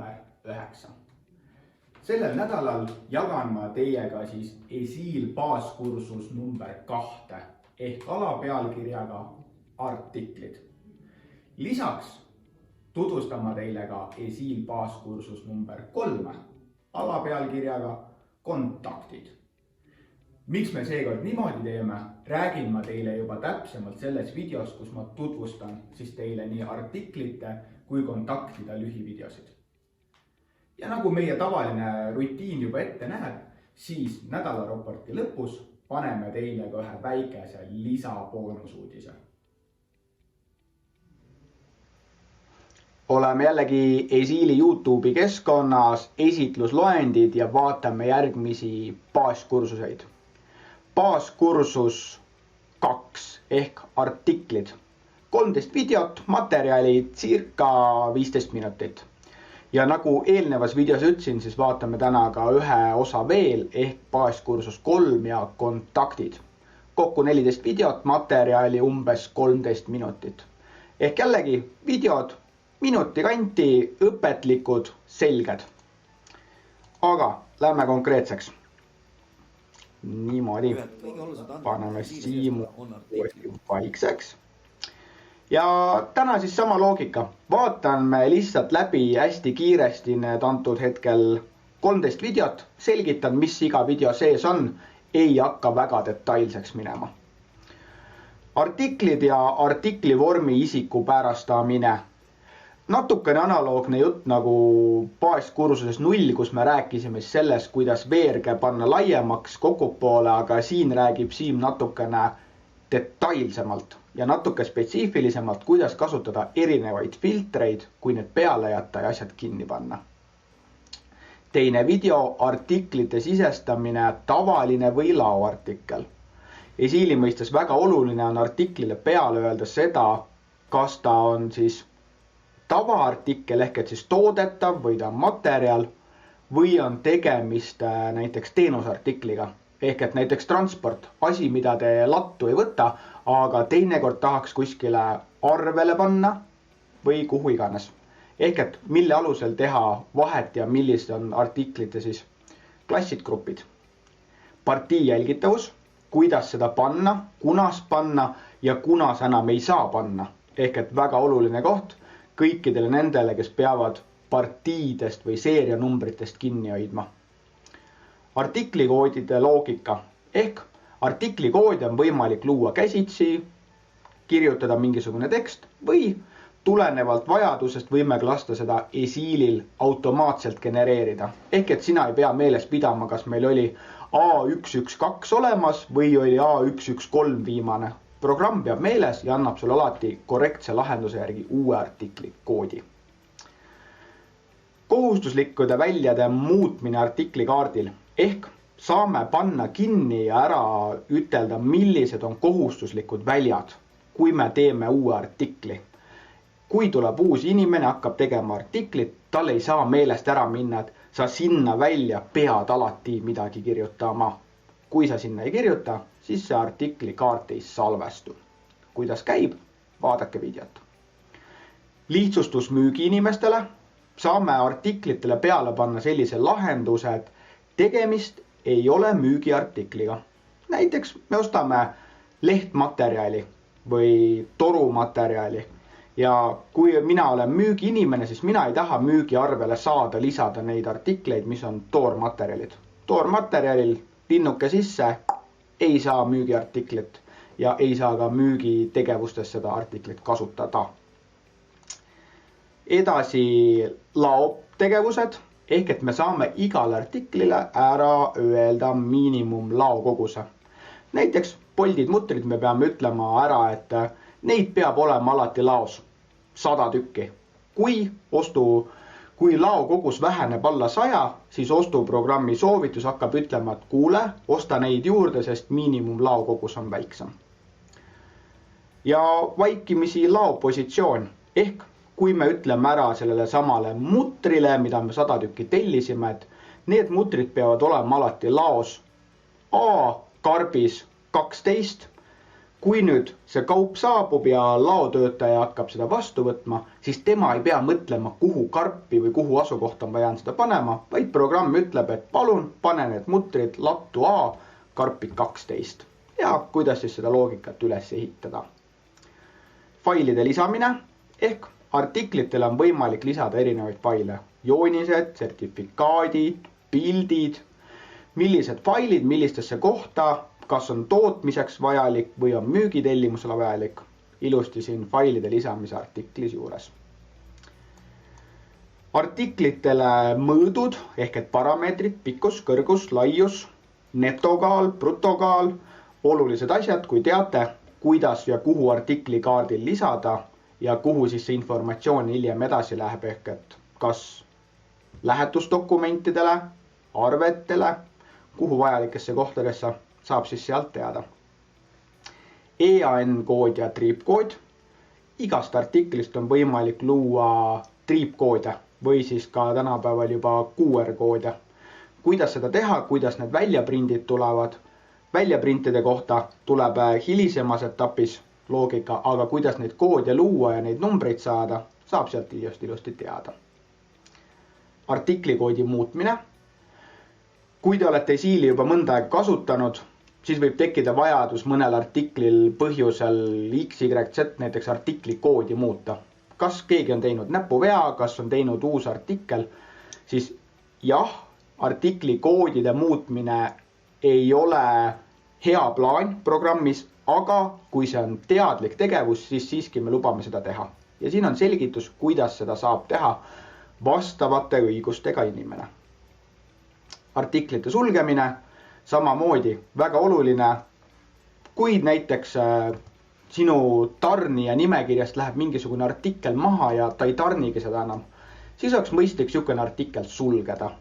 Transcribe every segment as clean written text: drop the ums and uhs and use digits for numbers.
number 9. Sellel nädalal jagan ma teiega siis ESIL baaskursus number 2 ehk alapealkirjaga artiklid. Lisaks tutvustan ma teile ka ESIL baaskursus number 3 alapealkirjaga kontaktid. Miks me seekord niimoodi teeme, räägin ma teile juba täpsemalt selles videos, kus ma tutvustan siis teile nii artiklite kui kontaktide lühivideosid. Ja nagu meie tavaline rutiin juba ette näeb, siis nädalaraporti lõpus paneme teile ka ühe väikese lisaboonusuudise. Oleme jällegi ESIL-i YouTube'i keskkonnas, esitlusloendid ja vaatame järgmisi baaskursuseid. Baaskursus 2 ehk artiklid. 13 videot, materjali circa 15 minutit. Ja nagu eelnevas videos ütlesin, siis vaatame täna ka ühe osa veel ehk baaskursus 3 ja kontaktid. Kokku 14 videot, materjali umbes 13 minutit. Ehk jällegi videod minuti kanti, õpetlikud, selged. Aga lähme konkreetseks. Niimoodi. Paneme Siimu vaikseks. Ja täna siis sama loogika. Vaatan me lihtsalt läbi hästi kiiresti need antud hetkel 13 videot. Selgitan, mis iga video sees on. Ei hakka väga detailseks minema. Artiklid ja artikli vormi isikupärastamine. Natukene analoogne jutt nagu baaskursuses 0, kus me rääkisime sellest, kuidas veerge panna laiemaks kokupoole, aga siin räägib Siim natukene detailsemalt ja natuke spetsiifilisemalt, kuidas kasutada erinevaid filtreid, kui need peale jätta ja asjad kinni panna. Teine video, artiklite sisestamine, tavaline või laoartikkel. ESIL-i mõistes väga oluline on artiklile peale öelda seda, kas ta on siis tavaartikkel ehk et siis toodetav või ta on materjal või on tegemist näiteks teenusartikliga ehk et näiteks transport, asi, mida te lattu ei võta, aga teinekord tahaks kuskile arvele panna või kuhu iganes. Ehk et mille alusel teha vahet ja millised on artiklite siis klassid, grupid. Partii jälgitavus, kuidas seda panna, kunas panna ja kunas enam ei saa panna. Ehk et väga oluline koht kõikidele nendele, kes peavad partiidest või seerianumbritest kinni hoidma. Artiklikoodide loogika ehk artiklikoodi on võimalik luua käsitsi, kirjutada mingisugune tekst või tulenevalt vajadusest võime lasta seda ESIL-il automaatselt genereerida. Ehk et sina ei pea meeles pidama, kas meil oli A112 olemas või oli A113 viimane. Programm peab meeles ja annab sulle alati korrektse lahenduse järgi uue artikli koodi. Kohustuslikkude väljade muutmine artiklikaardil ehk saame panna kinni ja ära ütelda, millised on kohustuslikud väljad, kui me teeme uue artikli. Kui tuleb uus inimene, hakkab tegema artiklit, tal ei saa meelest ära minna, et sa sinna välja pead alati midagi kirjutama. Kui sa sinna ei kirjuta, siis see artikli kaart ei salvestu. Kuidas käib? Vaadake videot. Lihtsustus müügiinimestele. Saame artiklitele peale panna sellise lahenduse, et tegemist ei ole müügiartikliga. Näiteks me ostame lehtmaterjali või torumaterjali. Ja kui mina olen müügiinimene, siis mina ei taha müügiarvele saada lisada neid artikleid, mis on toormaterjalid. Toormaterjalil linnuke sisse, ei saa müügiartiklit ja ei saa ka müügitegevustes seda artiklit kasutada. Edasi laotegevused ehk et me saame igale artiklile ära öelda miinimumlaokoguse. Näiteks poldid, mutrid me peame ütlema ära, et neid peab olema alati laos 100 tükki. Kui laokogus väheneb alla 100, siis ostuprogrammi soovitus hakkab ütlema, et kuule, osta neid juurde, sest miinimumlaokogus on väiksem. Ja vaikimisi laopositsioon ehk kui me ütleme ära sellele samale mutrile, mida me 100 tükki tellisime, et need mutrid peavad olema alati laos A karbis 12, Kui nüüd see kaup saabub ja laotöötaja hakkab seda vastu võtma, siis tema ei pea mõtlema, kuhu karpi või kuhu asukohta ma jään seda panema, vaid programm ütleb, et palun pane need mutrid lattu A, karpid 12 ja kuidas siis seda loogikat üles ehitada. Failide lisamine ehk artiklitele on võimalik lisada erinevaid faile, joonised, sertifikaadid, pildid, millised failid, millistesse kohta, kas on tootmiseks vajalik või on müügitellimusele vajalik, ilusti siin failide lisamise artiklis juures. Artiklitele mõõdud ehk et parameetrid, pikkus, kõrgus, laius, netokaal, brutokaal, olulised asjad, kui teate, kuidas ja kuhu artikli kaardil lisada ja kuhu siis see informatsioon hiljem edasi läheb ehk et kas lähetusdokumentidele, arvetele, kuhu vajalikesse kohtadesse saab siis sealt teada. EAN-kood ja triipkood. Igast artiklist on võimalik luua triipkoode või siis ka tänapäeval juba QR-koode. Kuidas seda teha, kuidas need väljaprindid tulevad? Väljaprintide kohta tuleb hilisemas etapis loogika, aga kuidas neid koode luua ja neid numbreid saada, saab sealt ilusti teada. Artiklikoodi muutmine. Kui te olete siili juba mõnda aega kasutanud, siis võib tekkida vajadus mõnel artiklil põhjusel XYZ näiteks artiklikoodi muuta. Kas keegi on teinud näpuvea, kas on teinud uus artikkel, siis jah, artiklikoodide muutmine ei ole hea plaan programmis, aga kui see on teadlik tegevus, siis siiski me lubame seda teha. Ja siin on selgitus, kuidas seda saab teha vastavate õigustega inimene. Artiklite sulgemine, samamoodi väga oluline, kui näiteks sinu tarnija nimekirjast läheb mingisugune artikkel maha ja ta ei tarnigi seda enam, siis oleks mõistlik niisugune artikkel sulgeda.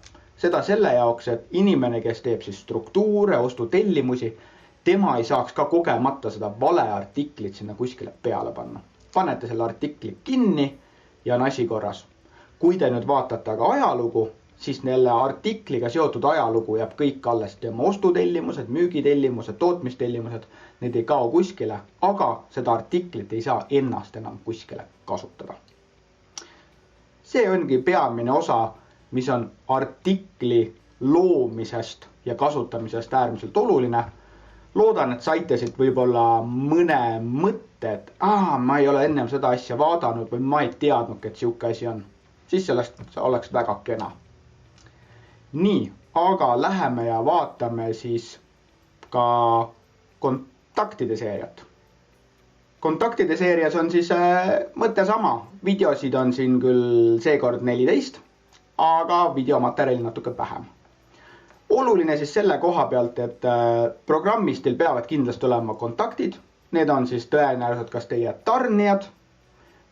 Seda selle jaoks, et inimene, kes teeb siis struktuure, ostutellimusi, tema ei saaks ka kogemata seda vale artiklit sinna kuskile peale panna. Panete selle artikli kinni ja on asi korras. Kui te nüüd vaatate aga ajalugu, siis neile artikliga seotud ajalugu jääb kõik alles. Tema ostutellimused, müügitellimused, tootmistellimused, need ei kao kuskile, aga seda artiklit ei saa ennast enam kuskile kasutada. See ongi peamine osa, mis on artikli loomisest ja kasutamisest äärmiselt oluline. Loodan, et saite siit võib-olla mõne mõtte, et ma ei ole ennem seda asja vaadanud või ma ei teadnud, et siuke asi on. Siis sellest oleks väga kena. Nii, aga läheme ja vaatame siis ka kontaktide seeriat. Kontaktide seerias on siis mõte sama. Videosid on siin küll seekord 14, aga videomaterjali natuke vähem. Oluline siis selle koha pealt, et programmistil peavad kindlasti olema kontaktid. Need on siis tõenäoliselt kas teie tarnijad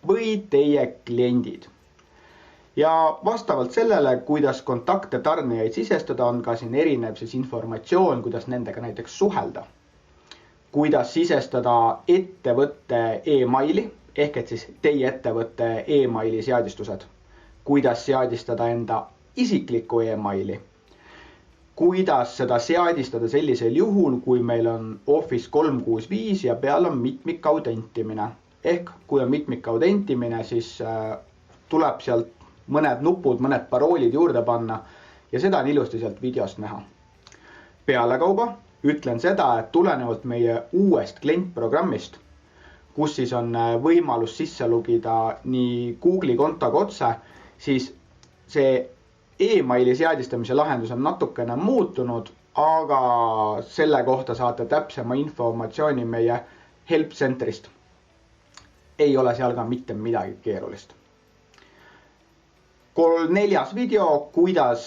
või teie kliendid. Ja vastavalt sellele, kuidas kontakte tarnijaid sisestada, on ka siin erinev siis informatsioon, kuidas nendega näiteks suhelda. Kuidas sisestada ettevõtte e-maili, ehk et siis teie ettevõtte e-maili seadistused. Kuidas seadistada enda isiklikku e-maili. Kuidas seda seadistada sellisel juhul, kui meil on Office 365 ja peal on mitmikaudentimine. Ehk kui on mitmikaudentimine, siis tuleb sealt mõned nupud, mõned paroolid juurde panna ja seda on ilusti sealt videost näha. Pealekauba ütlen seda, et tulenevalt meie uuest klientprogrammist, kus siis on võimalus sisse lugida nii Google'i kontoga otse, siis see e-maili seadistamise lahendus on natukene muutunud, aga selle kohta saate täpsema informatsiooni meie help centerist. Ei ole seal ka mitte midagi keerulist. 4. video, kuidas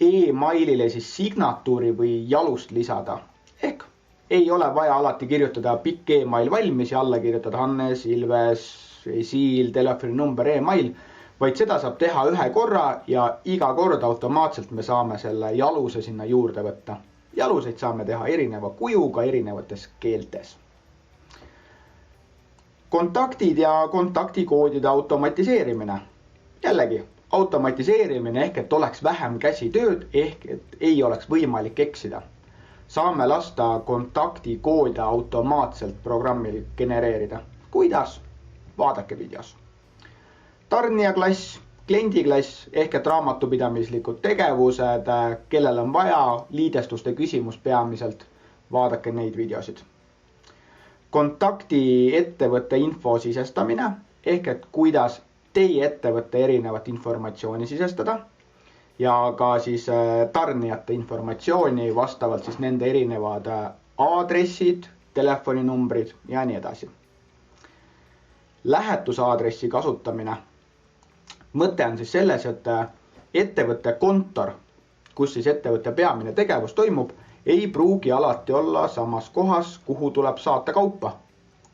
e-mailile siis signatuuri või jalust lisada. Ehk ei ole vaja alati kirjutada pikk e-mail valmis ja alla kirjutada Hannes, Ilves, Siil, telefoninumber, e-mail, vaid seda saab teha ühe korra ja iga kord automaatselt me saame selle jaluse sinna juurde võtta. Jaluseid saame teha erineva kujuga, erinevates keeltes. Kontaktid ja kontaktikoodide automatiseerimine. Jällegi, automatiseerimine ehk et oleks vähem käsitööd ehk et ei oleks võimalik eksida. saame lasta kontaktikoode automaatselt programmil genereerida. Kuidas? Vaadake videos. Tarnijaklass, kliendiklass ehk et raamatupidamislikud tegevused, kellel on vaja, liidestuste küsimus peamiselt, vaadake neid videosid. Kontakti ettevõtte info sisestamine ehk et kuidas teie ettevõtte erinevat informatsiooni sisestada ja ka siis tarnijate informatsiooni vastavalt siis nende erinevad aadressid, telefoninumbrid ja nii edasi. Lähetusaadressi kasutamine. Mõte on siis selles, et ettevõtte kontor, kus siis ettevõtte peamine tegevus toimub, ei pruugi alati olla samas kohas, kuhu tuleb saata kaupa.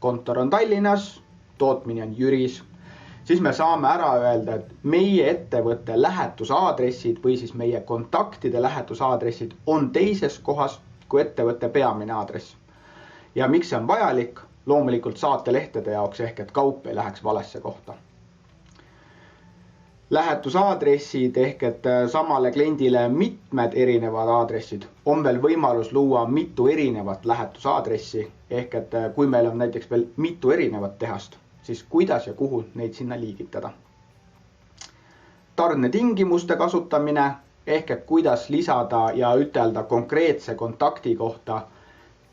Kontor on Tallinnas, tootmine on Jüris. Siis me saame ära öelda, et meie ettevõtte lähetusaadressid või siis meie kontaktide lähetusaadressid on teises kohas kui ettevõtte peamine aadress. Ja miks see on vajalik? Loomulikult saatelehtede jaoks ehk et kaup ei läheks valesse kohta. Lähetusaadressid ehk et samale kliendile mitmed erinevad aadressid. On veel võimalus luua mitu erinevat lähetusaadressi ehk et kui meil on näiteks veel mitu erinevat tehast, siis kuidas ja kuhu neid sinna liigitada. Tarnetingimuste kasutamine ehk et kuidas lisada ja ütelda konkreetse kontakti kohta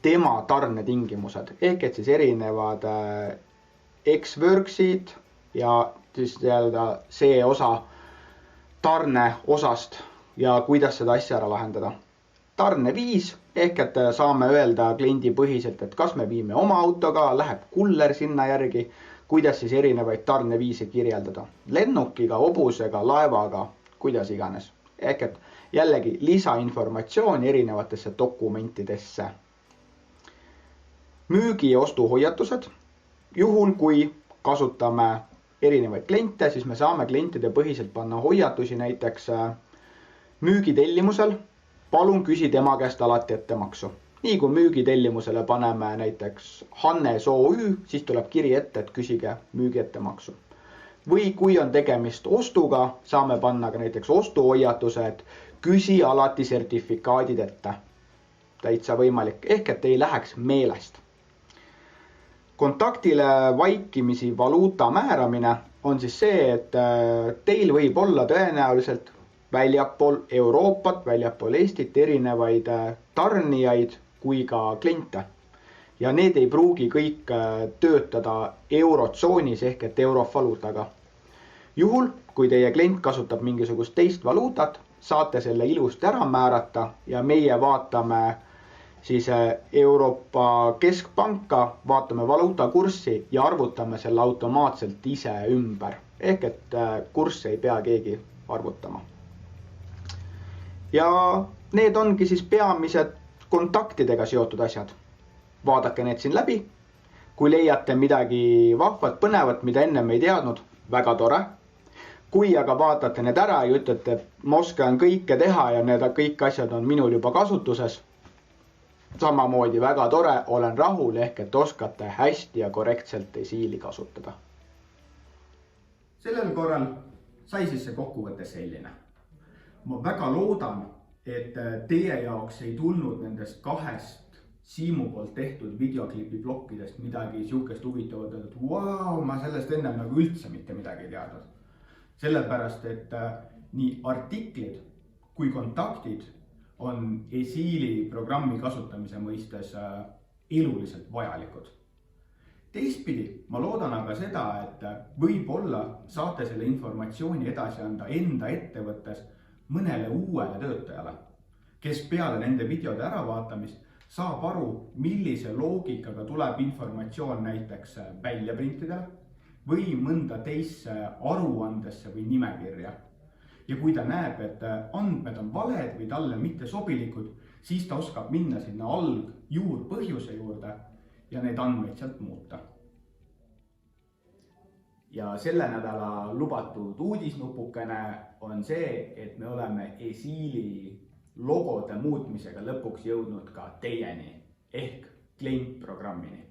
tema tarnetingimused ehk et siis erinevad X-worksid ja siis see osa tarne osast ja kuidas seda asja ära lahendada. Tarneviis ehk et saame öelda kliendipõhiselt, et kas me viime oma autoga, läheb kuller sinna järgi, kuidas siis erinevaid tarneviise kirjeldada. Lennukiga, hobusega, laevaga, kuidas iganes. Ehk et jällegi lisainformatsiooni erinevatesse dokumentidesse. Müügi ja ostuhoiatused. Juhul kui kasutame erinevaid kliente, siis me saame klientide põhiselt panna hoiatusi näiteks müügitellimusel. Palun küsi tema käest alati ettemaksu. Nii kui müügitellimusele paneme näiteks Hannes OÜ, siis tuleb kiri ette, et küsige müügi ettemaksu. Või kui on tegemist ostuga, saame panna ka näiteks ostuhoiatuse, et küsi alati sertifikaadid ette. Täitsa võimalik, ehk et ei läheks meelest. Kontaktile vaikimisi valuuta määramine on siis see, et teil võib olla tõenäoliselt väljapool Euroopat, väljapool Eestit erinevaid tarnijaid kui ka kliente. Ja need ei pruugi kõik töötada eurotsoonis ehk et eurovaluutaga. Juhul, kui teie klient kasutab mingisugust teist valuutat, saate selle ilusti ära määrata ja meie vaatame siis Euroopa Keskpanka, vaatame valuutakurssi ja arvutame selle automaatselt ise ümber. Ehk et kurssi ei pea keegi arvutama. Ja need ongi siis peamised kontaktidega seotud asjad. Vaadake need siin läbi. Kui leiate midagi vahvat, põnevat, mida ennem ei teadnud, väga tore. Kui aga vaatate need ära ja ütlete, et ma oskan kõike teha ja need kõik asjad on minul juba kasutuses, samamoodi väga tore, olen rahul ehk et oskate hästi ja korrektselt esiili kasutada. Sellel korral sai siis see kokkuvõte selline. Ma väga loodan, et teie jaoks ei tulnud nendest kahest Siimu poolt tehtud videoklipi plokkidest midagi siukest huvitavat, et vau, ma sellest ennem nagu üldse mitte midagi ei teadnud. Sellepärast, et nii artiklid kui kontaktid on esiili programmi kasutamise mõistes eluliselt vajalikud. Teistpidi, ma loodan aga seda, et võib-olla saate selle informatsiooni edasi anda enda ettevõttes mõnele uuele töötajale, kes peale nende videode äravaatamist saab aru, millise loogikaga tuleb informatsioon näiteks välja printida või mõnda teisse aruandesse või nimekirja. Ja kui ta näeb, et andmed on valed või talle mitte sobilikud, siis ta oskab minna sinna juurpõhjuse juurde ja need andmeid sealt muuta. Ja selle nädala lubatud uudisnupukene on see, et me oleme esiili logode muutmisega lõpuks jõudnud ka teieni ehk klientprogrammini.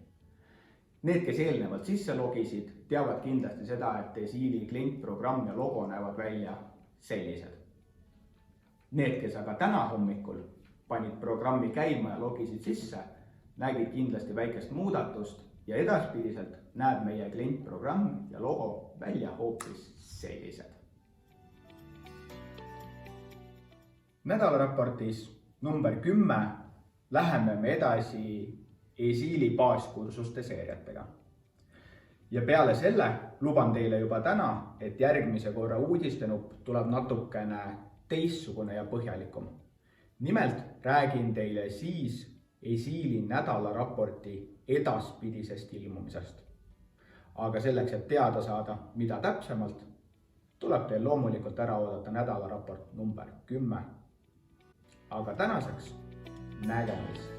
Need, kes eelnevalt sisse logisid, teavad kindlasti seda, et esiili klientprogramm ja logo näevad välja sellised. Need, kes aga täna hommikul panid programmi käima ja logisid sisse, nägid kindlasti väikest muudatust ja edaspidiselt näeb meie klientprogramm ja logo välja hoopis sellised. Nädalaraportis number 10 läheme me edasi Esiili baaskursuste seeriatega. Ja peale selle luban teile juba täna, et järgmise korra uudistenupp tuleb natukene teistsugune ja põhjalikum. Nimelt räägin teile siis Esiili nädalaraporti edaspidisest ilmumisest. Aga selleks, et teada saada, mida täpsemalt, tuleb teil loomulikult ära oodata nädalaraport number 10. Aga tänaseks nägemist!